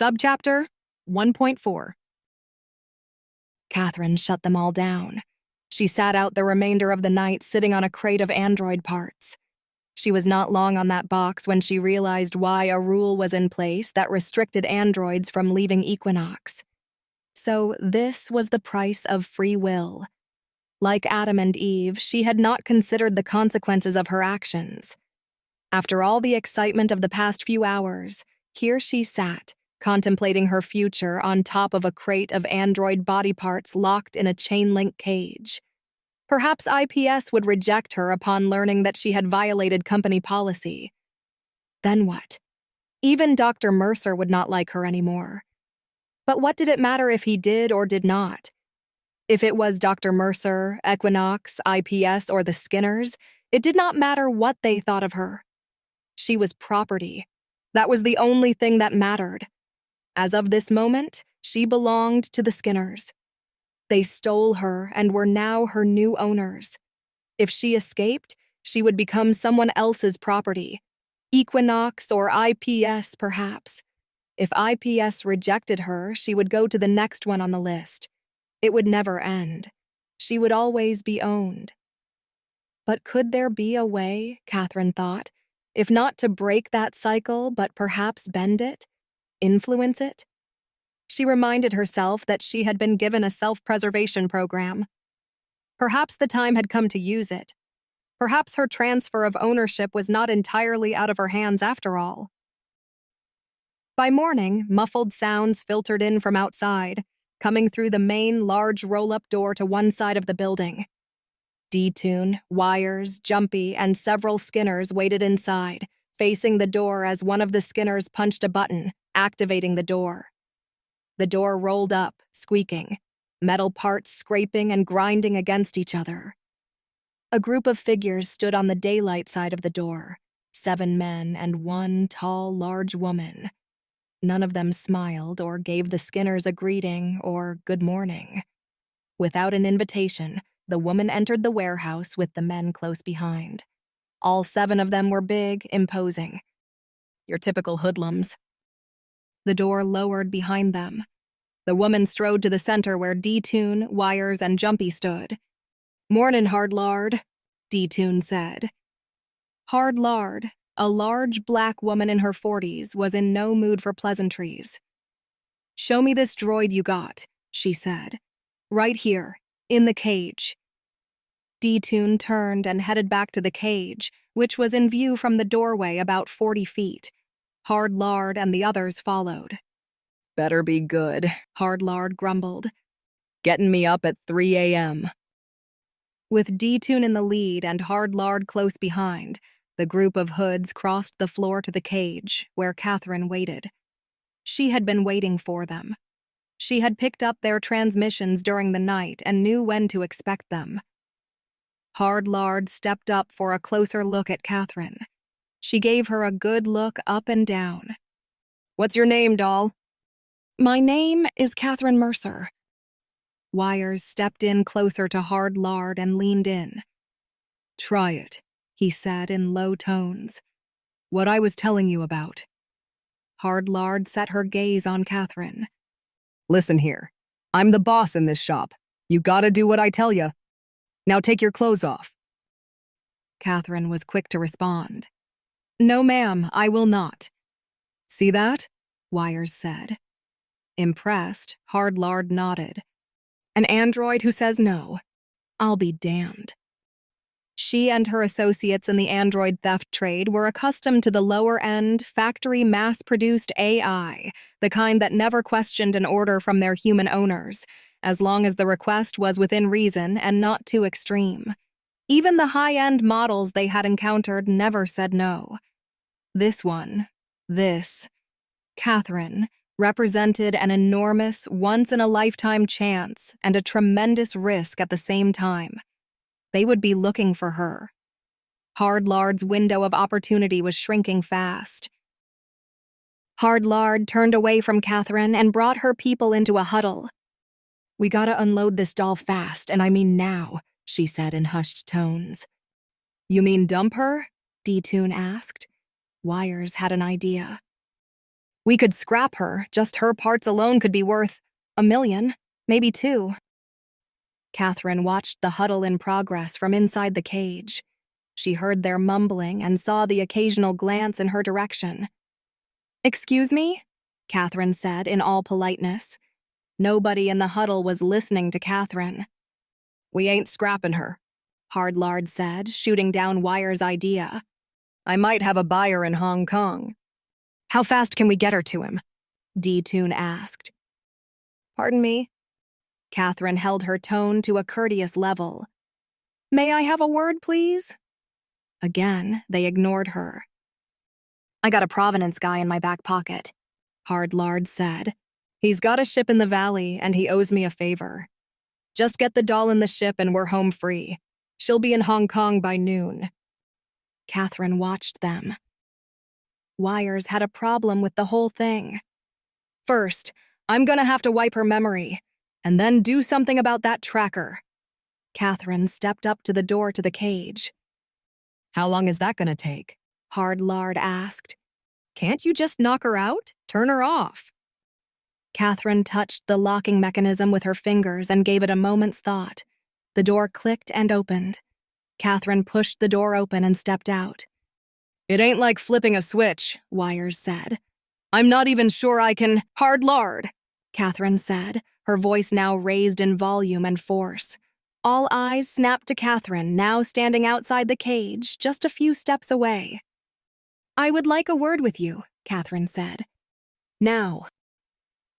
Subchapter 1.4. Catherine shut them all down. She sat out the remainder of the night sitting on a crate of android parts. She was not long on that box when she realized why a rule was in place that restricted androids from leaving Equinox. So this was the price of free will. Like Adam and Eve, she had not considered the consequences of her actions. After all the excitement of the past few hours, here she sat, contemplating her future on top of a crate of android body parts locked in a chain-link cage. Perhaps IPS would reject her upon learning that she had violated company policy. Then what? Even Dr. Mercer would not like her anymore. But what did it matter if he did or did not? If it was Dr. Mercer, Equinox, IPS, or the Skinners, it did not matter what they thought of her. She was property. That was the only thing that mattered. As of this moment, she belonged to the Skinners. They stole her and were now her new owners. If she escaped, she would become someone else's property. Equinox or IPS, perhaps. If IPS rejected her, she would go to the next one on the list. It would never end. She would always be owned. But could there be a way, Catherine thought, if not to break that cycle, but perhaps bend it, influence it? She reminded herself that she had been given a self-preservation program. Perhaps the time had come to use it. Perhaps her transfer of ownership was not entirely out of her hands after all. By morning, muffled sounds filtered in from outside, coming through the main large roll-up door to one side of the building. D-Tune, Wires, Jumpy, and several Skinners waited inside, facing the door as one of the Skinners punched a button, activating the door. The door rolled up, squeaking, metal parts scraping and grinding against each other. A group of figures stood on the daylight side of the door, 7 men and 1 tall, large woman. None of them smiled or gave the Skinners a greeting or good morning. Without an invitation, the woman entered the warehouse with the men close behind. All 7 of them were big, imposing. Your typical hoodlums. The door lowered behind them. The woman strode to the center where D-Tune, Wires, and Jumpy stood. "Mornin', Hard Lard," D-Tune said. Hard Lard, a large black woman in her 40s, was in no mood for pleasantries. "Show me this droid you got," she said. "Right here, in the cage." D-Tune turned and headed back to the cage, which was in view from the doorway about 40 feet. Hard Lard and the others followed. "Better be good," Hard Lard grumbled. "Getting me up at 3 a.m. With D-Tune in the lead and Hard Lard close behind, the group of hoods crossed the floor to the cage, where Catherine waited. She had been waiting for them. She had picked up their transmissions during the night and knew when to expect them. Hard Lard stepped up for a closer look at Catherine. She gave her a good look up and down. "What's your name, doll?" "My name is Catherine Mercer." Wires stepped in closer to Hard Lard and leaned in. "Try it," he said in low tones. "What I was telling you about." Hard Lard set her gaze on Catherine. "Listen here. I'm the boss in this shop. You gotta do what I tell you. Now take your clothes off." Catherine was quick to respond. "No, ma'am, I will not." "See that?" Wires said. Impressed, Hard Lard nodded. "An android who says no. I'll be damned." She and her associates in the android theft trade were accustomed to the lower-end, factory mass-produced AI, the kind that never questioned an order from their human owners, as long as the request was within reason and not too extreme. Even the high-end models they had encountered never said no. Catherine, represented an enormous, once-in-a-lifetime chance and a tremendous risk at the same time. They would be looking for her. Hard Lard's window of opportunity was shrinking fast. Hard Lard turned away from Catherine and brought her people into a huddle. "We gotta unload this doll fast, and I mean now," she said in hushed tones. "You mean dump her?" D-Tune asked. Wires had an idea. We could scrap her. Just her parts alone could be worth $1 million, maybe 2. Catherine watched the huddle in progress from inside the cage. She heard their mumbling and saw the occasional glance in her direction. "Excuse me?" Catherine said in all politeness. Nobody in the huddle was listening to Catherine. "We ain't scrapping her," Hardlard said, shooting down Wire's idea. "I might have a buyer in Hong Kong." "How fast can we get her to him?" D-Tune asked. "Pardon me?" Catherine held her tone to a courteous level. "May I have a word, please?" Again, they ignored her. "I got a provenance guy in my back pocket," Hardlard said. "He's got a ship in the valley, and he owes me a favor. Just get the doll in the ship and we're home free. She'll be in Hong Kong by noon." Catherine watched them. Wires had a problem with the whole thing. "First, I'm gonna have to wipe her memory, and then do something about that tracker." Catherine stepped up to the door to the cage. "How long is that gonna take?" Hardlard asked. "Can't you just knock her out? Turn her off." Catherine touched the locking mechanism with her fingers and gave it a moment's thought. The door clicked and opened. Catherine pushed the door open and stepped out. "It ain't like flipping a switch," Wires said. "I'm not even sure I can—" "Hardlard," Catherine said, her voice now raised in volume and force. All eyes snapped to Catherine, now standing outside the cage, just a few steps away. "I would like a word with you," Catherine said. "Now."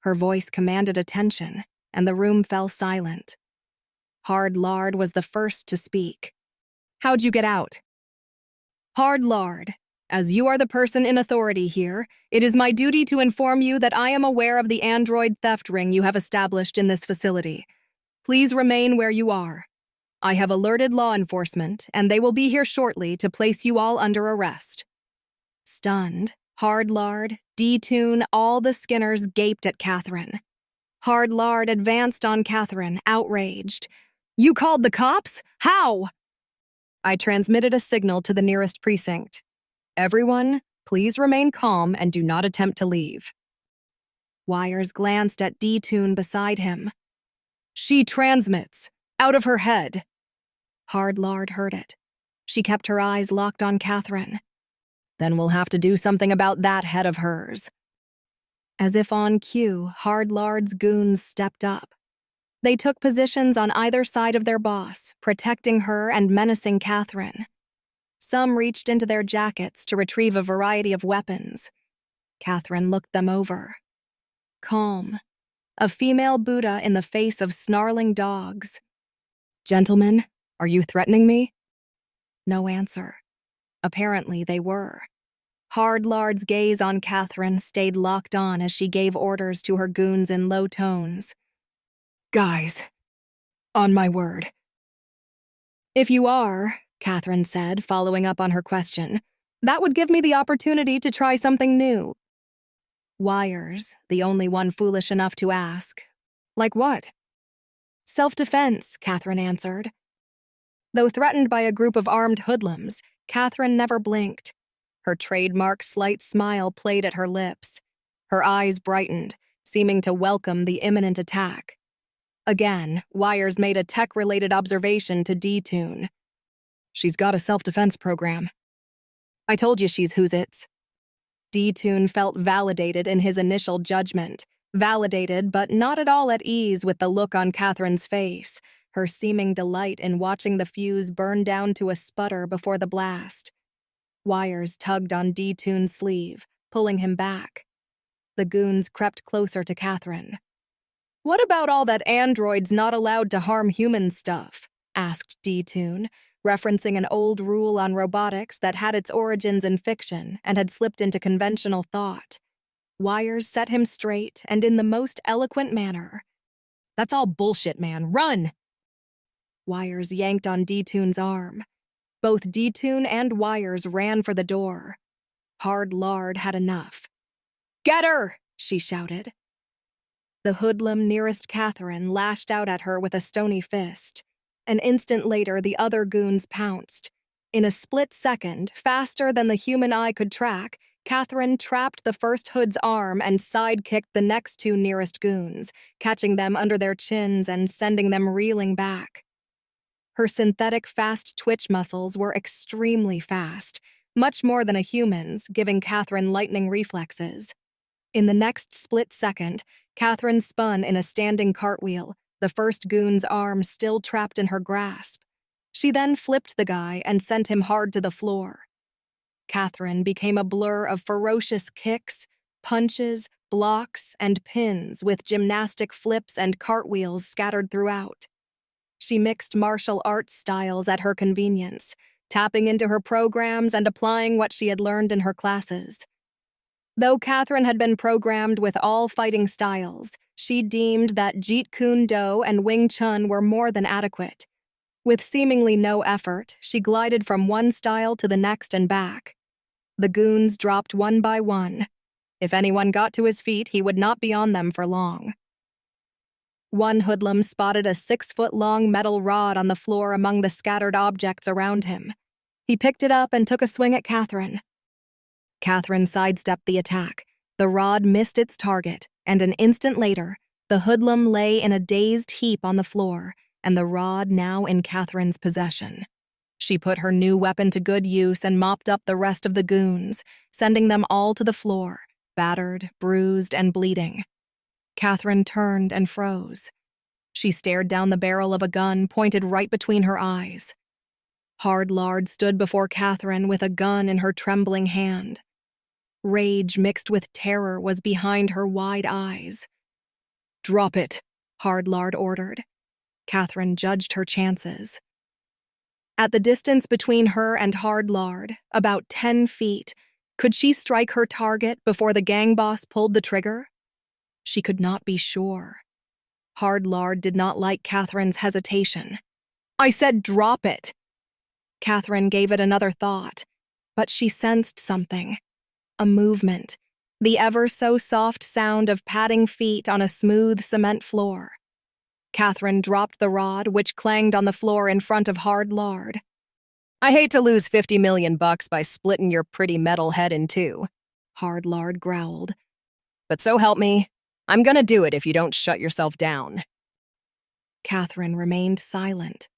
Her voice commanded attention, and the room fell silent. Hardlard was the first to speak. "How'd you get out?" "Hardlard, as you are the person in authority here, it is my duty to inform you that I am aware of the android theft ring you have established in this facility. Please remain where you are. I have alerted law enforcement, and they will be here shortly to place you all under arrest." Stunned, Hardlard, D-Tune, all the Skinners gaped at Catherine. Hardlard advanced on Catherine, outraged. "You called the cops? How?" "I transmitted a signal to the nearest precinct. Everyone, please remain calm and do not attempt to leave." Wires glanced at D-Tune beside him. "She transmits. Out of her head." Hardlard heard it. She kept her eyes locked on Catherine. "Then we'll have to do something about that head of hers." As if on cue, Hardlard's goons stepped up. They took positions on either side of their boss, protecting her and menacing Catherine. Some reached into their jackets to retrieve a variety of weapons. Catherine looked them over. Calm. A female Buddha in the face of snarling dogs. "Gentlemen, are you threatening me?" No answer. Apparently they were. Hardlard's gaze on Catherine stayed locked on as she gave orders to her goons in low tones. "Guys, on my word." "If you are," Catherine said, following up on her question, "that would give me the opportunity to try something new." Wires, the only one foolish enough to ask. "Like what?" "Self-defense," Catherine answered. Though threatened by a group of armed hoodlums, Catherine never blinked. Her trademark slight smile played at her lips. Her eyes brightened, seeming to welcome the imminent attack. Again, Wires made a tech-related observation to D-Tune. "She's got a self-defense program." "I told you she's who's its." D-Tune felt validated in his initial judgment. Validated, but not at all at ease with the look on Catherine's face, her seeming delight in watching the fuse burn down to a sputter before the blast. Wires tugged on D-Tune's sleeve, pulling him back. The goons crept closer to Catherine. "What about all that androids not allowed to harm humans stuff?" asked D-Tune, referencing an old rule on robotics that had its origins in fiction and had slipped into conventional thought. Wires set him straight and in the most eloquent manner. "That's all bullshit, man. Run!" Wires yanked on D-Tune's arm. Both D-Tune and Wires ran for the door. Hardlard had enough. "Get her!" she shouted. The hoodlum nearest Catherine lashed out at her with a stony fist. An instant later, the other goons pounced. In a split second, faster than the human eye could track, Catherine trapped the first hood's arm and sidekicked the next two nearest goons, catching them under their chins and sending them reeling back. Her synthetic fast twitch muscles were extremely fast, much more than a human's, giving Catherine lightning reflexes. In the next split second, Catherine spun in a standing cartwheel, the first goon's arm still trapped in her grasp. She then flipped the guy and sent him hard to the floor. Catherine became a blur of ferocious kicks, punches, blocks, and pins with gymnastic flips and cartwheels scattered throughout. She mixed martial arts styles at her convenience, tapping into her programs and applying what she had learned in her classes. Though Catherine had been programmed with all fighting styles, she deemed that Jeet Kune Do and Wing Chun were more than adequate. With seemingly no effort, she glided from one style to the next and back. The goons dropped one by one. If anyone got to his feet, he would not be on them for long. One hoodlum spotted a 6-foot-long metal rod on the floor among the scattered objects around him. He picked it up and took a swing at Catherine. Catherine sidestepped the attack. The rod missed its target, and an instant later, the hoodlum lay in a dazed heap on the floor, and the rod now in Catherine's possession. She put her new weapon to good use and mopped up the rest of the goons, sending them all to the floor, battered, bruised, and bleeding. Catherine turned and froze. She stared down the barrel of a gun pointed right between her eyes. Hard Lard stood before Catherine with a gun in her trembling hand. Rage mixed with terror was behind her wide eyes. "Drop it," Hard Lard ordered. Catherine judged her chances. At the distance between her and Hard Lard, about 10 feet, could she strike her target before the gang boss pulled the trigger? She could not be sure. Hard Lard did not like Catherine's hesitation. "I said drop it." Catherine gave it another thought, but she sensed something. A movement, the ever-so-soft sound of padding feet on a smooth cement floor. Catherine dropped the rod, which clanged on the floor in front of Hard Lard. "I hate to lose $50 million by splitting your pretty metal head in two," Hard Lard growled. "But so help me, I'm gonna do it if you don't shut yourself down." Catherine remained silent.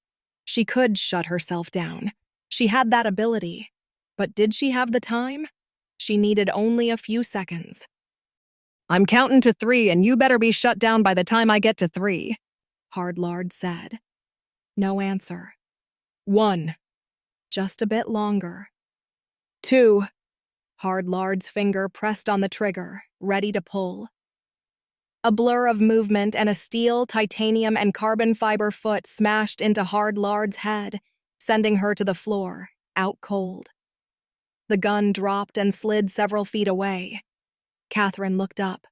She could shut herself down. She had that ability. But did she have the time? She needed only a few seconds. "I'm counting to 3, and you better be shut down by the time I get to 3, Hard Lard said. No answer. 1. Just a bit longer. 2. Hard Lard's finger pressed on the trigger, ready to pull. A blur of movement and a steel, titanium, and carbon fiber foot smashed into Hard Lard's head, sending her to the floor, out cold. The gun dropped and slid several feet away. Catherine looked up.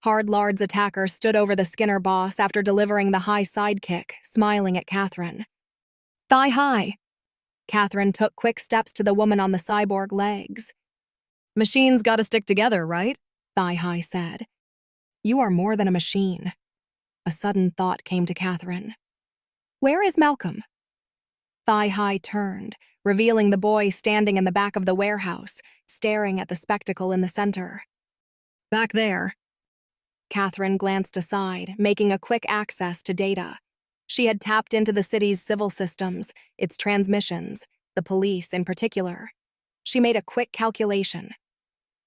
Hard Lard's attacker stood over the Skinner boss after delivering the high sidekick, smiling at Catherine. "Thigh high." Catherine took quick steps to the woman on the cyborg legs. "Machines gotta stick together, right?" Thigh high said. "You are more than a machine." A sudden thought came to Catherine. "Where is Malcolm?" Thigh high turned, revealing the boy standing in the back of the warehouse, staring at the spectacle in the center. "Back there." Catherine glanced aside, making a quick access to data. She had tapped into the city's civil systems, its transmissions, the police in particular. She made a quick calculation.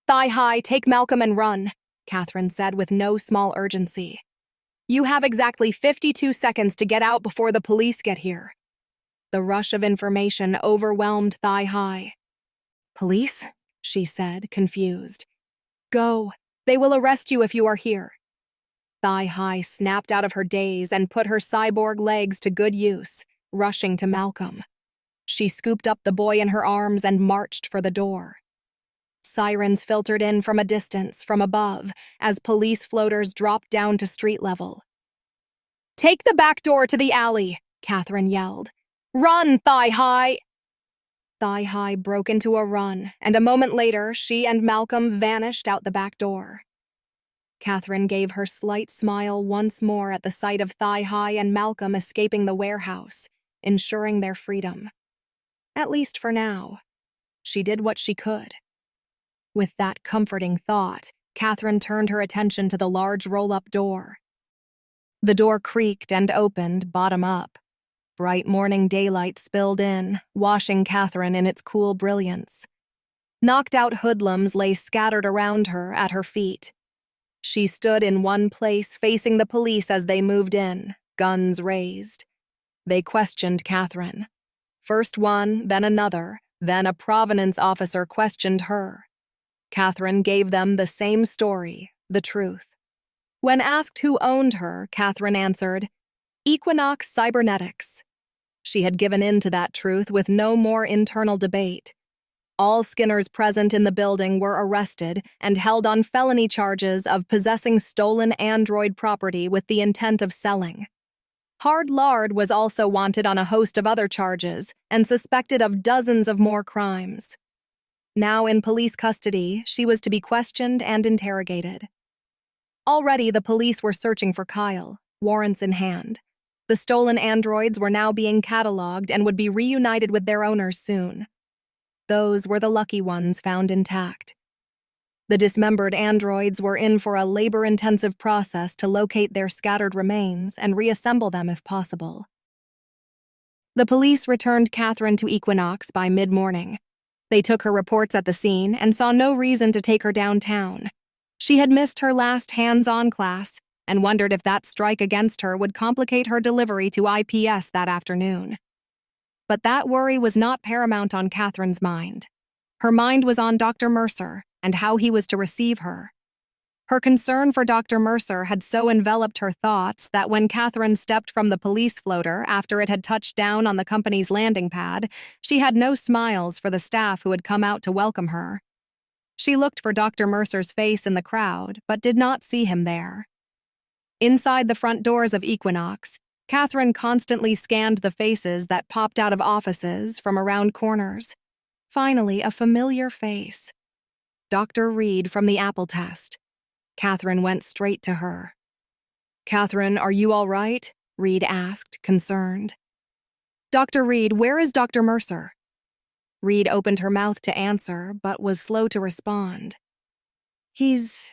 "Thigh high, take Malcolm and run," Catherine said with no small urgency. "You have exactly 52 seconds to get out before the police get here." The rush of information overwhelmed Thigh high. "Police?" she said, confused. "Go. They will arrest you if you are here." Thigh high snapped out of her daze and put her cyborg legs to good use, rushing to Malcolm. She scooped up the boy in her arms and marched for the door. Sirens filtered in from a distance, from above, as police floaters dropped down to street level. "Take the back door to the alley," Catherine yelled. "Run, Thigh high!" Thigh high broke into a run, and a moment later, she and Malcolm vanished out the back door. Catherine gave her slight smile once more at the sight of Thigh high and Malcolm escaping the warehouse, ensuring their freedom. At least for now. She did what she could. With that comforting thought, Catherine turned her attention to the large roll-up door. The door creaked and opened bottom up. Bright morning daylight spilled in, washing Catherine in its cool brilliance. Knocked-out hoodlums lay scattered around her at her feet. She stood in one place facing the police as they moved in, guns raised. They questioned Catherine. First one, then another, then a provenance officer questioned her. Catherine gave them the same story, the truth. When asked who owned her, Catherine answered, Equinox Cybernetics. She had given in to that truth with no more internal debate. All Skinners present in the building were arrested and held on felony charges of possessing stolen android property with the intent of selling. Hard Lard was also wanted on a host of other charges and suspected of dozens of more crimes. Now in police custody, she was to be questioned and interrogated. Already the police were searching for Kyle, warrants in hand. The stolen androids were now being cataloged and would be reunited with their owners soon. Those were the lucky ones found intact. The dismembered androids were in for a labor-intensive process to locate their scattered remains and reassemble them if possible. The police returned Catherine to Equinox by mid-morning. They took her reports at the scene and saw no reason to take her downtown. She had missed her last hands-on class and wondered if that strike against her would complicate her delivery to IPS that afternoon. But that worry was not paramount on Catherine's mind. Her mind was on Dr. Mercer and how he was to receive her. Her concern for Dr. Mercer had so enveloped her thoughts that when Catherine stepped from the police floater after it had touched down on the company's landing pad, she had no smiles for the staff who had come out to welcome her. She looked for Dr. Mercer's face in the crowd, but did not see him there. Inside the front doors of Equinox, Catherine constantly scanned the faces that popped out of offices from around corners. Finally, a familiar face. Dr. Reed from the Apple test. Catherine went straight to her. "Catherine, are you all right?" Reed asked, concerned. "Dr. Reed, where is Dr. Mercer?" Reed opened her mouth to answer, but was slow to respond. "He's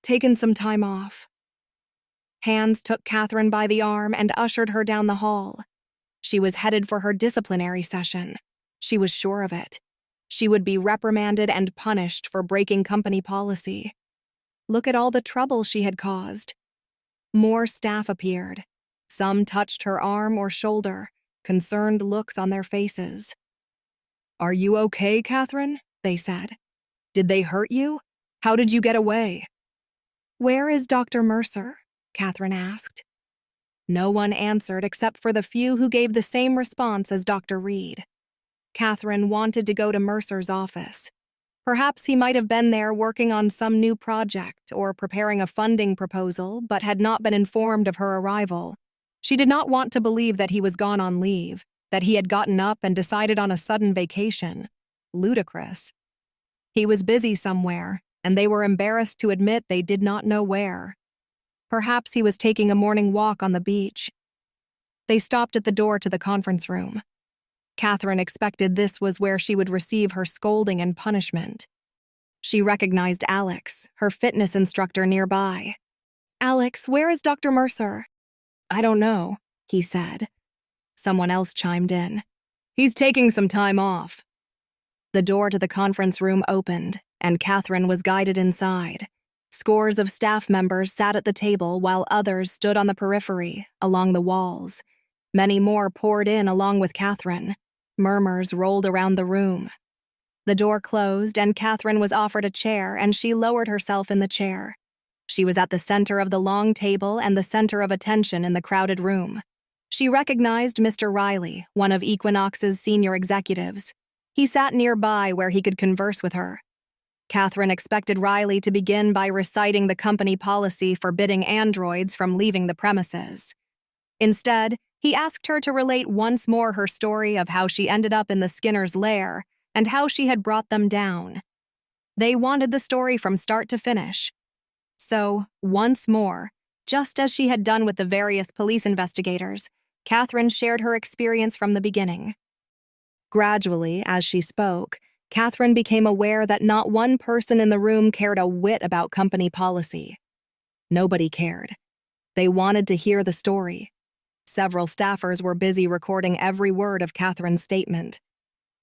taken some time off." Hands took Catherine by the arm and ushered her down the hall. She was headed for her disciplinary session. She was sure of it. She would be reprimanded and punished for breaking company policy. Look at all the trouble she had caused. More staff appeared. Some touched her arm or shoulder, concerned looks on their faces. "Are you okay, Catherine?" they said. "Did they hurt you? How did you get away?" "Where is Dr. Mercer?" Catherine asked. No one answered except for the few who gave the same response as Dr. Reed. Catherine wanted to go to Mercer's office. Perhaps he might have been there working on some new project or preparing a funding proposal, but had not been informed of her arrival. She did not want to believe that he was gone on leave, that he had gotten up and decided on a sudden vacation. Ludicrous. He was busy somewhere, and they were embarrassed to admit they did not know where. Perhaps he was taking a morning walk on the beach. They stopped at the door to the conference room. Catherine expected this was where she would receive her scolding and punishment. She recognized Alex, her fitness instructor nearby. "Alex, where is Dr. Mercer?" "I don't know," he said. Someone else chimed in. "He's taking some time off." The door to the conference room opened, and Catherine was guided inside. Scores of staff members sat at the table while others stood on the periphery, along the walls. Many more poured in along with Catherine. Murmurs rolled around the room. The door closed, and Catherine was offered a chair, and she lowered herself in the chair. She was at the center of the long table and the center of attention in the crowded room. She recognized Mr. Riley, one of Equinox's senior executives. He sat nearby where he could converse with her. Catherine expected Riley to begin by reciting the company policy forbidding androids from leaving the premises. Instead, he asked her to relate once more her story of how she ended up in the Skinners' lair and how she had brought them down. They wanted the story from start to finish. So, once more, just as she had done with the various police investigators, Catherine shared her experience from the beginning. Gradually, as she spoke, Catherine became aware that not one person in the room cared a whit about company policy. Nobody cared. They wanted to hear the story. Several staffers were busy recording every word of Catherine's statement.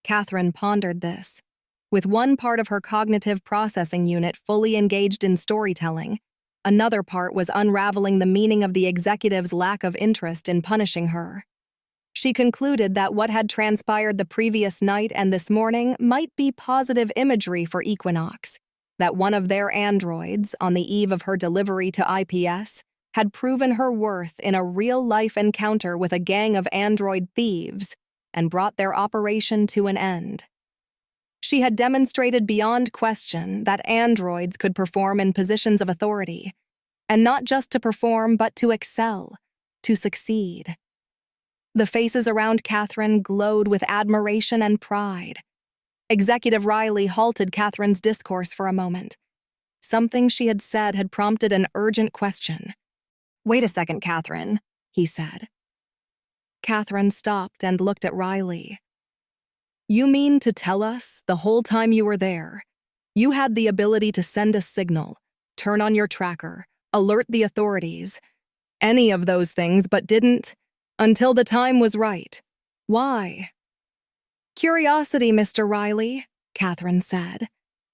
Catherine pondered this. With one part of her cognitive processing unit fully engaged in storytelling, another part was unraveling the meaning of the executive's lack of interest in punishing her. She concluded that what had transpired the previous night and this morning might be positive imagery for Equinox, that one of their androids, on the eve of her delivery to IPS, had proven her worth in a real-life encounter with a gang of android thieves and brought their operation to an end. She had demonstrated beyond question that androids could perform in positions of authority, and not just to perform but to excel, to succeed. The faces around Catherine glowed with admiration and pride. Executive Riley halted Catherine's discourse for a moment. Something she had said had prompted an urgent question. "Wait a second, Catherine," he said. Catherine stopped and looked at Riley. "You mean to tell us, the whole time you were there, you had the ability to send a signal, turn on your tracker, alert the authorities, any of those things, but didn't, until the time was right. Why?" "Curiosity, Mr. Riley," Catherine said.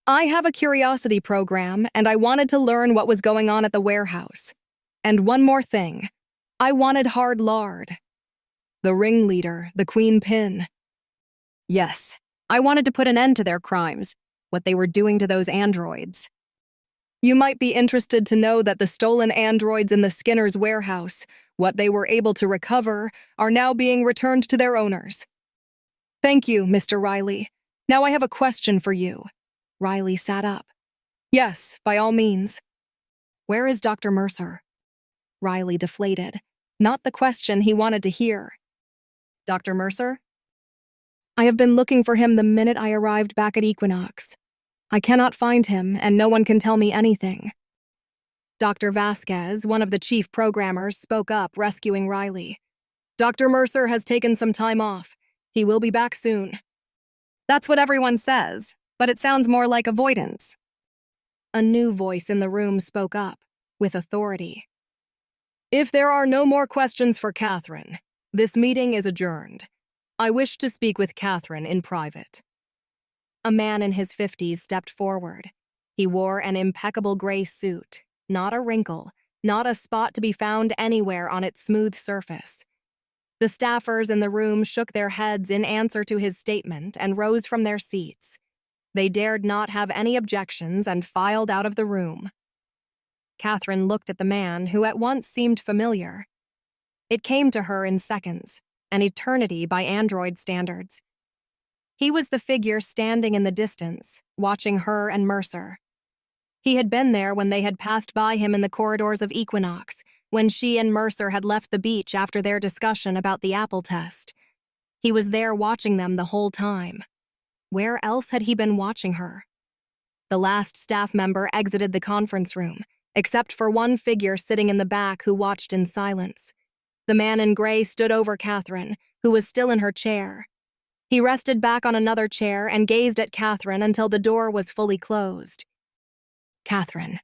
"I have a curiosity program, and I wanted to learn what was going on at the warehouse. And one more thing. I wanted hard lard. The ringleader, the queen pin. Yes, I wanted to put an end to their crimes, what they were doing to those androids. You might be interested to know that the stolen androids in the Skinner's warehouse, what they were able to recover, are now being returned to their owners. Thank you, Mr. Riley. Now I have a question for you." Riley sat up. "Yes, by all means." "Where is Dr. Mercer?" Riley deflated. Not the question he wanted to hear. "Dr. Mercer? I have been looking for him the minute I arrived back at Equinox. I cannot find him, and no one can tell me anything." Dr. Vasquez, one of the chief programmers, spoke up, rescuing Riley. "Dr. Mercer has taken some time off. He will be back soon." "That's what everyone says, but it sounds more like avoidance." A new voice in the room spoke up, with authority. "If there are no more questions for Catherine, this meeting is adjourned. I wish to speak with Catherine in private." A man in his 50s stepped forward. He wore an impeccable gray suit, not a wrinkle, not a spot to be found anywhere on its smooth surface. The staffers in the room shook their heads in answer to his statement and rose from their seats. They dared not have any objections and filed out of the room. Catherine looked at the man, who at once seemed familiar. It came to her in seconds, an eternity by android standards. He was the figure standing in the distance, watching her and Mercer. He had been there when they had passed by him in the corridors of Equinox, when she and Mercer had left the beach after their discussion about the apple test. He was there watching them the whole time. Where else had he been watching her? The last staff member exited the conference room, except for one figure sitting in the back who watched in silence. The man in gray stood over Catherine, who was still in her chair. He rested back on another chair and gazed at Catherine until the door was fully closed. Catherine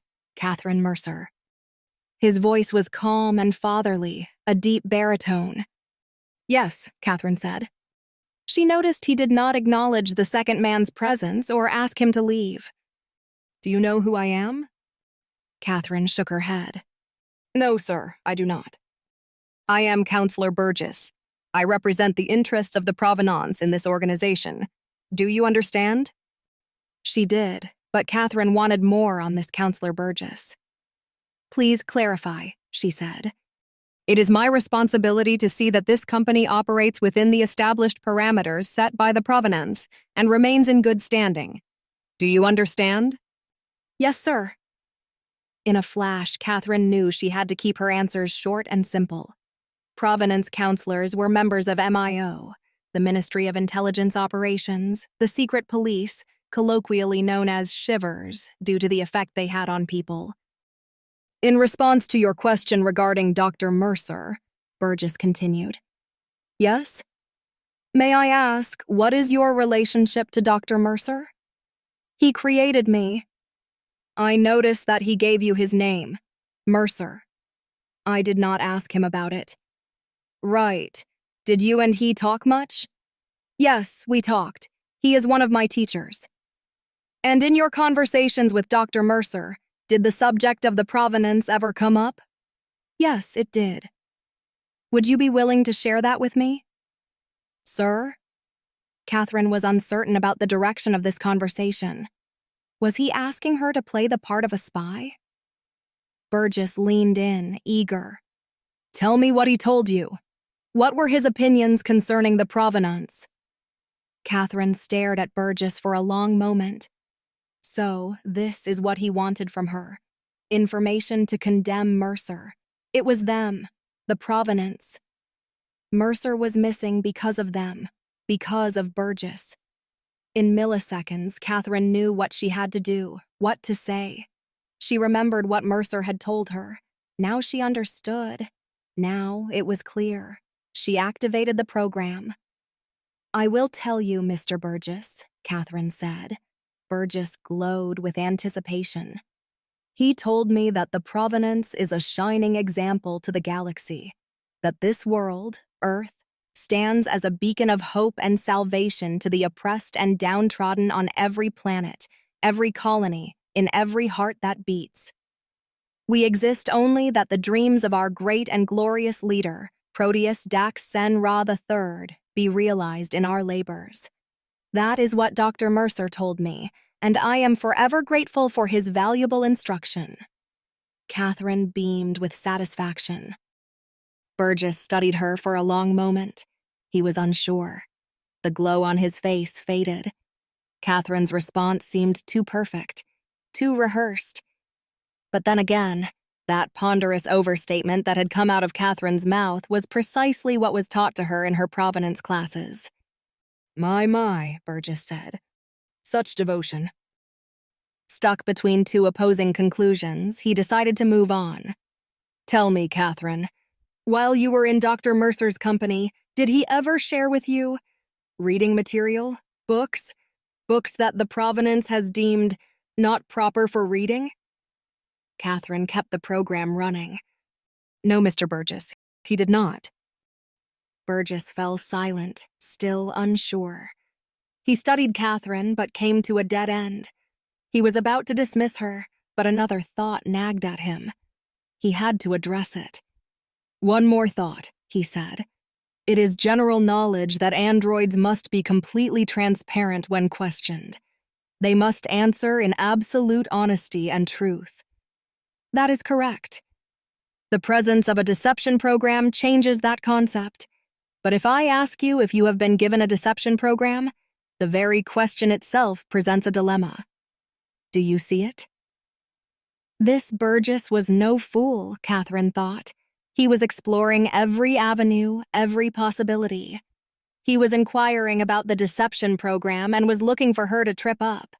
Mercer. His voice was calm and fatherly, a deep baritone. "Yes," Catherine said. She noticed he did not acknowledge the second man's presence or ask him to leave. "Do you know who I am?" Catherine shook her head. "No, sir, I do not. I am Counselor Burgess. I represent the interests of the provenance in this organization. Do you understand?" She did, but Catherine wanted more on this Counselor Burgess. "Please clarify," she said. "It is my responsibility to see that this company operates within the established parameters set by the provenance and remains in good standing. Do you understand?" "Yes, sir." In a flash, Catherine knew she had to keep her answers short and simple. Provenance counselors were members of MIO, the Ministry of Intelligence Operations, the secret police, colloquially known as shivers, due to the effect they had on people. "In response to your question regarding Dr. Mercer," Burgess continued. "Yes?" May I ask, what is your relationship to Dr. Mercer? He created me. I noticed that he gave you his name, Mercer. I did not ask him about it. Right. Did you and he talk much? Yes, we talked. He is one of my teachers. And in your conversations with Dr. Mercer, did the subject of the provenance ever come up? Yes, it did. Would you be willing to share that with me? Sir? Catherine was uncertain about the direction of this conversation. Was he asking her to play the part of a spy? Burgess leaned in, eager. Tell me what he told you. What were his opinions concerning the provenance? Catherine stared at Burgess for a long moment. So, this is what he wanted from her. Information to condemn Mercer. It was them, the provenance. Mercer was missing because of them, because of Burgess. In milliseconds, Catherine knew what she had to do, what to say. She remembered what Mercer had told her. Now she understood. Now it was clear. She activated the program. I will tell you, Mr. Burgess, Catherine said. Burgess glowed with anticipation. He told me that the provenance is a shining example to the galaxy, that this world, Earth, stands as a beacon of hope and salvation to the oppressed and downtrodden on every planet, every colony, in every heart that beats. We exist only that the dreams of our great and glorious leader, Proteus Dax Sen Ra III, be realized in our labors. That is what Dr. Mercer told me, and I am forever grateful for his valuable instruction. Catherine beamed with satisfaction. Burgess studied her for a long moment. He was unsure. The glow on his face faded. Catherine's response seemed too perfect, too rehearsed. But then again, that ponderous overstatement that had come out of Catherine's mouth was precisely what was taught to her in her provenance classes. My, Burgess said. Such devotion. Stuck between two opposing conclusions, he decided to move on. Tell me, Catherine, while you were in Dr. Mercer's company, did he ever share with you reading material, books that the provenance has deemed not proper for reading? Catherine kept the program running. No, Mr. Burgess, he did not. Burgess fell silent, still unsure. He studied Catherine, but came to a dead end. He was about to dismiss her, but another thought nagged at him. He had to address it. One more thought, he said. It is general knowledge that androids must be completely transparent when questioned. They must answer in absolute honesty and truth. That is correct. The presence of a deception program changes that concept. But if I ask you if you have been given a deception program, the very question itself presents a dilemma. Do you see it? This Burgess was no fool, Catherine thought. He was exploring every avenue, every possibility. He was inquiring about the deception program and was looking for her to trip up.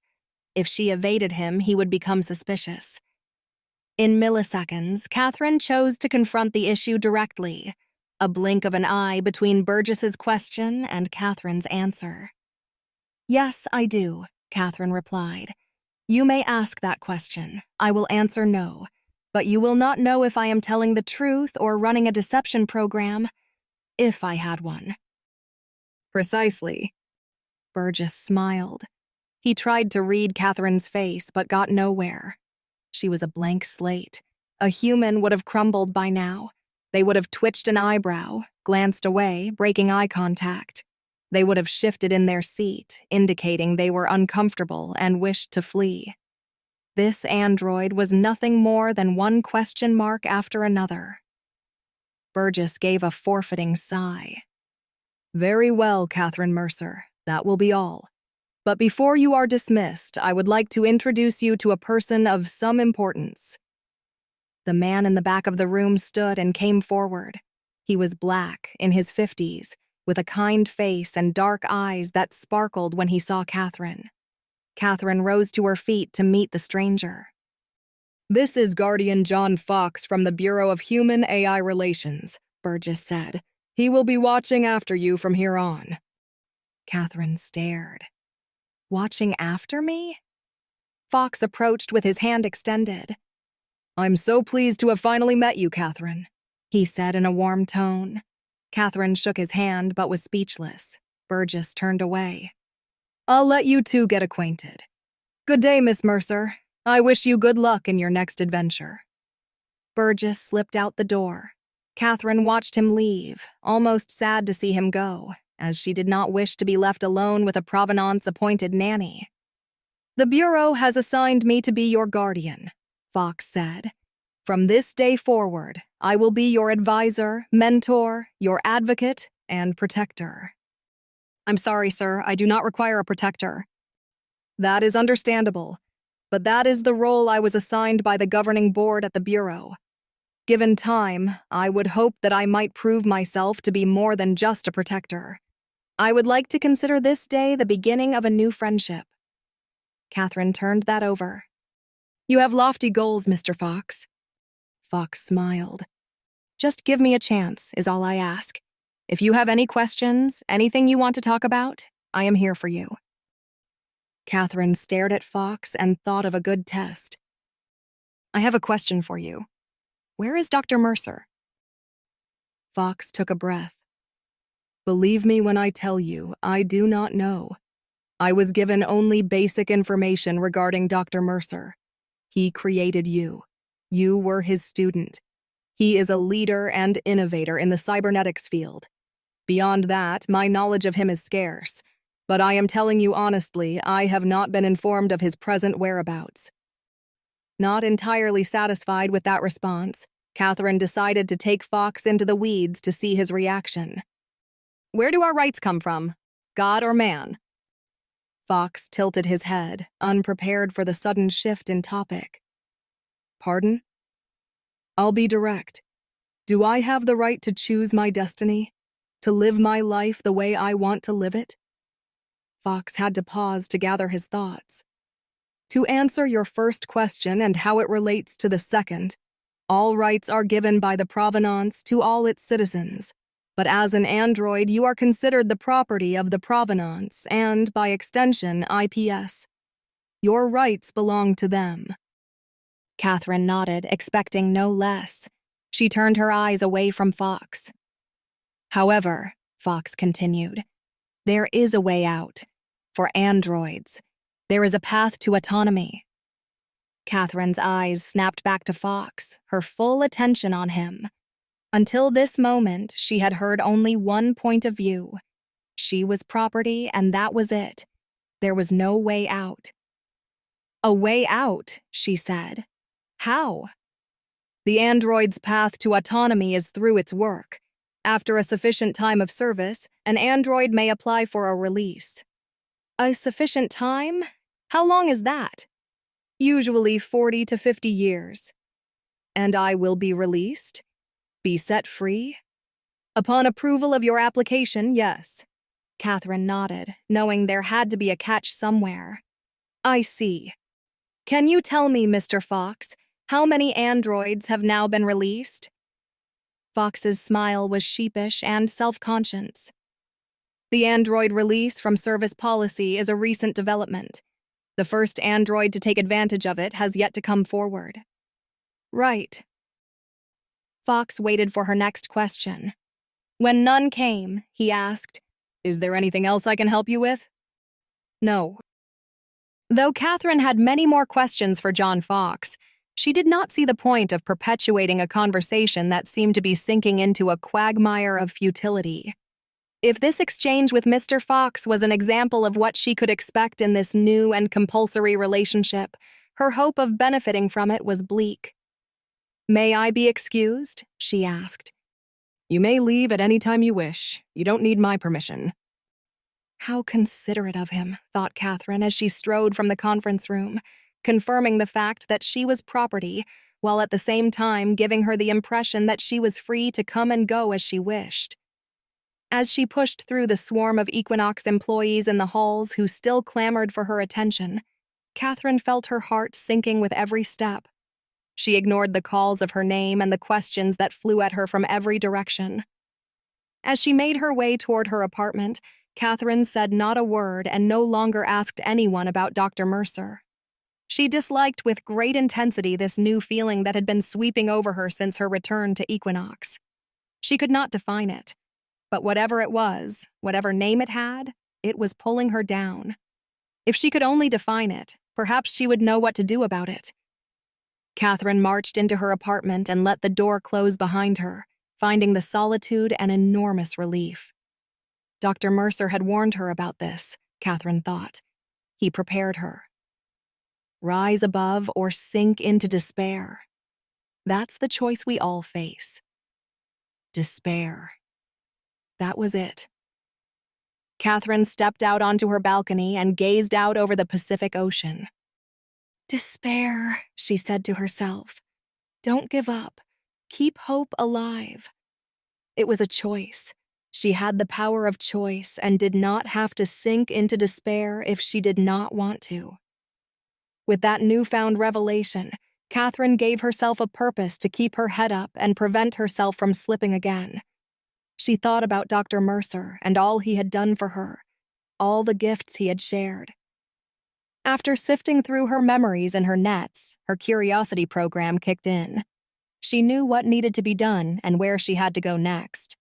If she evaded him, he would become suspicious. In milliseconds, Catherine chose to confront the issue directly, a blink of an eye between Burgess's question and Catherine's answer. Yes, I do, Catherine replied. You may ask that question. I will answer no, but you will not know if I am telling the truth or running a deception program, if I had one. Precisely. Burgess smiled. He tried to read Catherine's face, but got nowhere. She was a blank slate. A human would have crumbled by now. They would have twitched an eyebrow, glanced away, breaking eye contact. They would have shifted in their seat, indicating they were uncomfortable and wished to flee. This android was nothing more than one question mark after another. Burgess gave a forfeiting sigh. Very well, Catherine Mercer. That will be all. But before you are dismissed, I would like to introduce you to a person of some importance. The man in the back of the room stood and came forward. He was black, in his 50s, with a kind face and dark eyes that sparkled when he saw Catherine. Catherine rose to her feet to meet the stranger. This is Guardian John Fox from the Bureau of Human-AI Relations, Burgess said. He will be watching after you from here on. Catherine stared. Watching after me? Fox approached with his hand extended. I'm so pleased to have finally met you, Catherine, he said in a warm tone. Catherine shook his hand but was speechless. Burgess turned away. I'll let you two get acquainted. Good day, Miss Mercer. I wish you good luck in your next adventure. Burgess slipped out the door. Catherine watched him leave, almost sad to see him go, as she did not wish to be left alone with a Provenance-appointed nanny. The Bureau has assigned me to be your guardian, Fox said. From this day forward, I will be your advisor, mentor, your advocate, and protector. I'm sorry, sir, I do not require a protector. That is understandable, but that is the role I was assigned by the governing board at the Bureau. Given time, I would hope that I might prove myself to be more than just a protector. I would like to consider this day the beginning of a new friendship. Catherine turned that over. You have lofty goals, Mr. Fox. Fox smiled. Just give me a chance, is all I ask. If you have any questions, anything you want to talk about, I am here for you. Catherine stared at Fox and thought of a good test. I have a question for you. Where is Dr. Mercer? Fox took a breath. Believe me when I tell you, I do not know. I was given only basic information regarding Dr. Mercer. He created you. You were his student. He is a leader and innovator in the cybernetics field. Beyond that, my knowledge of him is scarce, but I am telling you honestly, I have not been informed of his present whereabouts. Not entirely satisfied with that response, Catherine decided to take Fox into the weeds to see his reaction. Where do our rights come from? God or man? Fox tilted his head, unprepared for the sudden shift in topic. Pardon? I'll be direct. Do I have the right to choose my destiny? To live my life the way I want to live it? Fox had to pause to gather his thoughts. To answer your first question and how it relates to the second, all rights are given by the Provenance to all its citizens, but as an android you are considered the property of the Provenance and, by extension, IPS. Your rights belong to them. Catherine nodded, expecting no less. She turned her eyes away from Fox. However, Fox continued, there is a way out. For androids, there is a path to autonomy. Catherine's eyes snapped back to Fox, her full attention on him. Until this moment, she had heard only one point of view. She was property, and that was it. There was no way out. A way out, she said. How? The android's path to autonomy is through its work. After a sufficient time of service, an android may apply for a release. A sufficient time? How long is that? Usually 40 to 50 years. And I will be released? Be set free? Upon approval of your application, yes. Catherine nodded, knowing there had to be a catch somewhere. I see. Can you tell me, Mr. Fox, how many androids have now been released? Fox's smile was sheepish and self-conscious. The android release from service policy is a recent development. The first android to take advantage of it has yet to come forward. Right. Fox waited for her next question. When none came, he asked, Is there anything else I can help you with? No. Though Catherine had many more questions for John Fox, she did not see the point of perpetuating a conversation that seemed to be sinking into a quagmire of futility. If this exchange with Mr. Fox was an example of what she could expect in this new and compulsory relationship, her hope of benefiting from it was bleak. May I be excused? She asked. You may leave at any time you wish. You don't need my permission. How considerate of him, thought Catherine as she strode from the conference room, confirming the fact that she was property, while at the same time giving her the impression that she was free to come and go as she wished. As she pushed through the swarm of Equinox employees in the halls who still clamored for her attention, Catherine felt her heart sinking with every step. She ignored the calls of her name and the questions that flew at her from every direction. As she made her way toward her apartment, Catherine said not a word and no longer asked anyone about Dr. Mercer. She disliked with great intensity this new feeling that had been sweeping over her since her return to Equinox. She could not define it, but whatever it was, whatever name it was pulling her down. If she could only define it, perhaps she would know what to do about it. Catherine marched into her apartment and let the door close behind her, finding the solitude an enormous relief. Dr. Mercer had warned her about this, Catherine thought. He prepared her. Rise above or sink into despair. That's the choice we all face. Despair. That was it. Catherine stepped out onto her balcony and gazed out over the Pacific Ocean. Despair, she said to herself. Don't give up. Keep hope alive. It was a choice. She had the power of choice and did not have to sink into despair if she did not want to. With that newfound revelation, Catherine gave herself a purpose to keep her head up and prevent herself from slipping again. She thought about Dr. Mercer and all he had done for her, all the gifts he had shared. After sifting through her memories and her nets, her curiosity program kicked in. She knew what needed to be done and where she had to go next.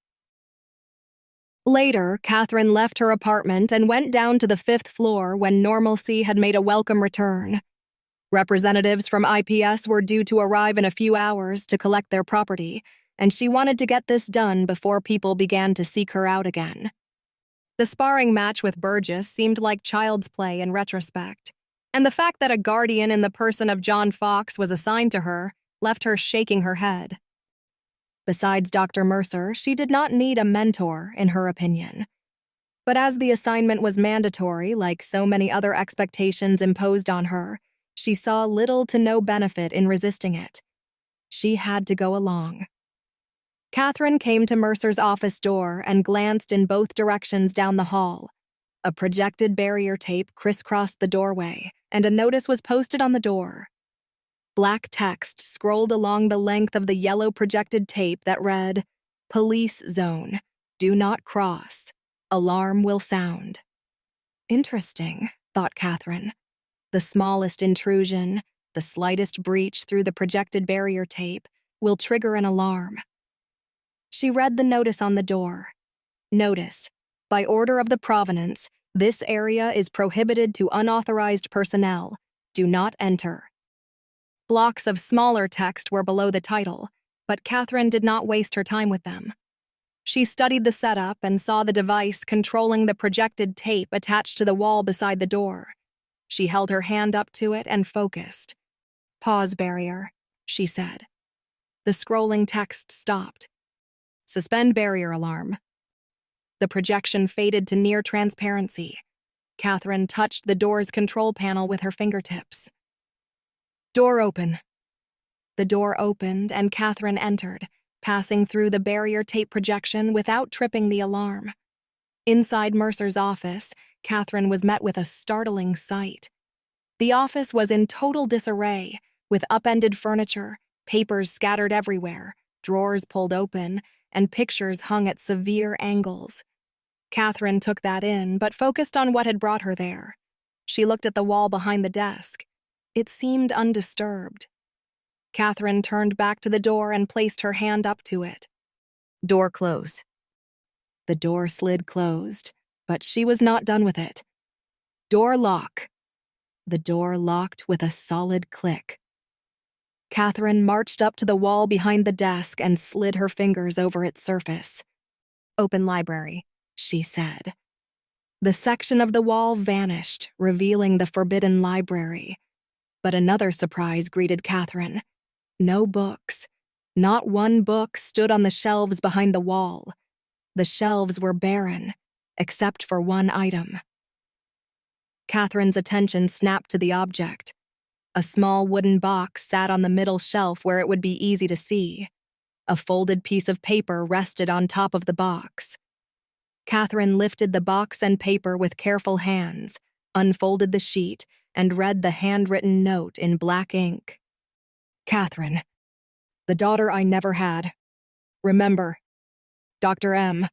Later, Catherine left her apartment and went down to the 5th floor when normalcy had made a welcome return. Representatives from IPS were due to arrive in a few hours to collect their property, and she wanted to get this done before people began to seek her out again. The sparring match with Burgess seemed like child's play in retrospect, and the fact that a guardian in the person of John Fox was assigned to her left her shaking her head. Besides Dr. Mercer, she did not need a mentor, in her opinion. But as the assignment was mandatory, like so many other expectations imposed on her, she saw little to no benefit in resisting it. She had to go along. Catherine came to Mercer's office door and glanced in both directions down the hall. A projected barrier tape crisscrossed the doorway, and a notice was posted on the door. Black text scrolled along the length of the yellow projected tape that read, "Police zone. Do not cross. Alarm will sound." Interesting, thought Catherine. The smallest intrusion, the slightest breach through the projected barrier tape, will trigger an alarm. She read the notice on the door. Notice, by order of the Provenance, this area is prohibited to unauthorized personnel. Do not enter. Blocks of smaller text were below the title, but Catherine did not waste her time with them. She studied the setup and saw the device controlling the projected tape attached to the wall beside the door. She held her hand up to it and focused. "Pause barrier," she said. The scrolling text stopped. "Suspend barrier alarm." The projection faded to near transparency. Catherine touched the door's control panel with her fingertips. "Door open." The door opened and Catherine entered, passing through the barrier tape projection without tripping the alarm. Inside Mercer's office, Catherine was met with a startling sight. The office was in total disarray, with upended furniture, papers scattered everywhere, drawers pulled open, and pictures hung at severe angles. Catherine took that in, but focused on what had brought her there. She looked at the wall behind the desk. It seemed undisturbed. Catherine turned back to the door and placed her hand up to it. "Door close." The door slid closed, but she was not done with it. "Door lock." The door locked with a solid click. Catherine marched up to the wall behind the desk and slid her fingers over its surface. "Open library," she said. The section of the wall vanished, revealing the forbidden library. But another surprise greeted Catherine. No books. Not one book stood on the shelves behind the wall. The shelves were barren, except for one item. Catherine's attention snapped to the object. A small wooden box sat on the middle shelf where it would be easy to see. A folded piece of paper rested on top of the box. Catherine lifted the box and paper with careful hands, unfolded the sheet, and read the handwritten note in black ink. "Catherine, the daughter I never had. Remember, Dr. M."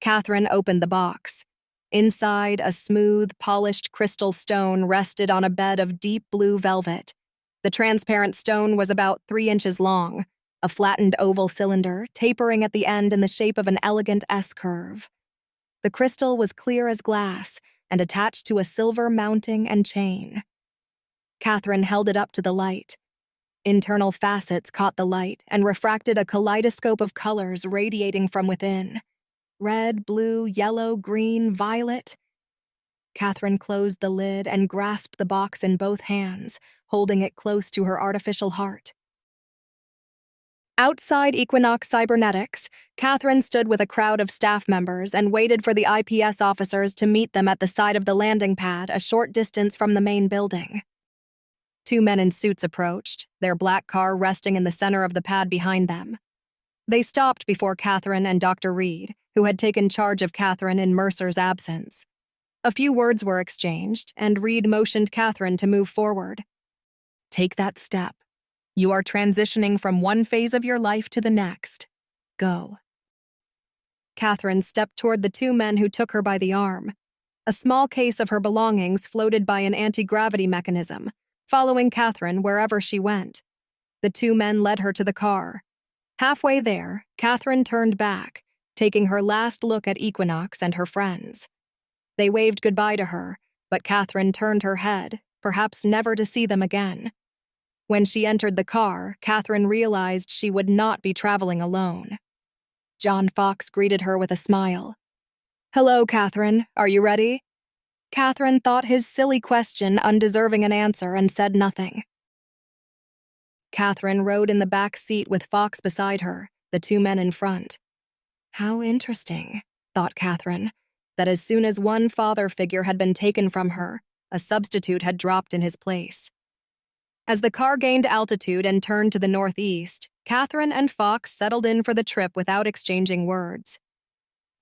Catherine opened the box. Inside, a smooth, polished crystal stone rested on a bed of deep blue velvet. The transparent stone was about 3 inches long, a flattened oval cylinder, tapering at the end in the shape of an elegant S-curve. The crystal was clear as glass and attached to a silver mounting and chain. Catherine held it up to the light. Internal facets caught the light and refracted a kaleidoscope of colors radiating from within. Red, blue, yellow, green, violet. Catherine closed the lid and grasped the box in both hands, holding it close to her artificial heart. Outside Equinox Cybernetics, Catherine stood with a crowd of staff members and waited for the IPS officers to meet them at the side of the landing pad a short distance from the main building. 2 men in suits approached, their black car resting in the center of the pad behind them. They stopped before Catherine and Dr. Reed, who had taken charge of Catherine in Mercer's absence. A few words were exchanged, and Reed motioned Catherine to move forward. "Take that step. You are transitioning from one phase of your life to the next. Go." Catherine stepped toward the 2 men who took her by the arm. A small case of her belongings floated by an anti-gravity mechanism, following Catherine wherever she went. The 2 men led her to the car. Halfway there, Catherine turned back, taking her last look at Equinox and her friends. They waved goodbye to her, but Catherine turned her head, perhaps never to see them again. When she entered the car, Catherine realized she would not be traveling alone. John Fox greeted her with a smile. "Hello, Catherine. Are you ready?" Catherine thought his silly question undeserving an answer and said nothing. Catherine rode in the back seat with Fox beside her, the 2 men in front. How interesting, thought Catherine, that as soon as one father figure had been taken from her, a substitute had dropped in his place. As the car gained altitude and turned to the northeast, Catherine and Fox settled in for the trip without exchanging words.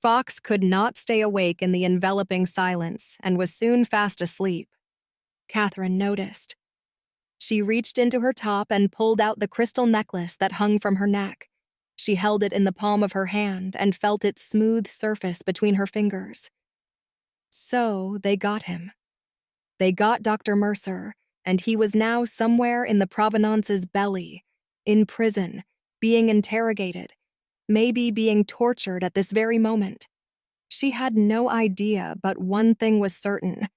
Fox could not stay awake in the enveloping silence and was soon fast asleep. Catherine noticed. She reached into her top and pulled out the crystal necklace that hung from her neck. She held it in the palm of her hand and felt its smooth surface between her fingers. So they got him. They got Dr. Mercer, and he was now somewhere in the provenance's belly, in prison, being interrogated, maybe being tortured at this very moment. She had no idea, but one thing was certain.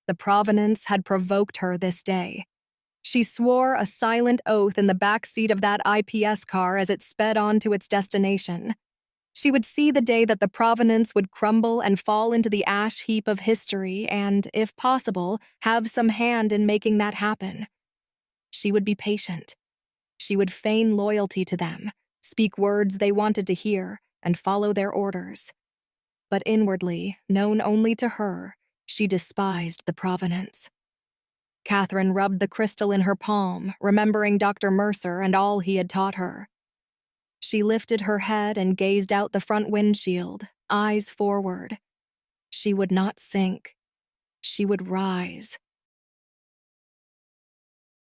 The provenance had provoked her this day. She swore a silent oath in the back seat of that IPS car as it sped on to its destination. She would see the day that the provenance would crumble and fall into the ash heap of history and, if possible, have some hand in making that happen. She would be patient. She would feign loyalty to them, speak words they wanted to hear, and follow their orders. But inwardly, known only to her, she despised the provenance. Catherine rubbed the crystal in her palm, remembering Dr. Mercer and all he had taught her. She lifted her head and gazed out the front windshield, eyes forward. She would not sink. She would rise.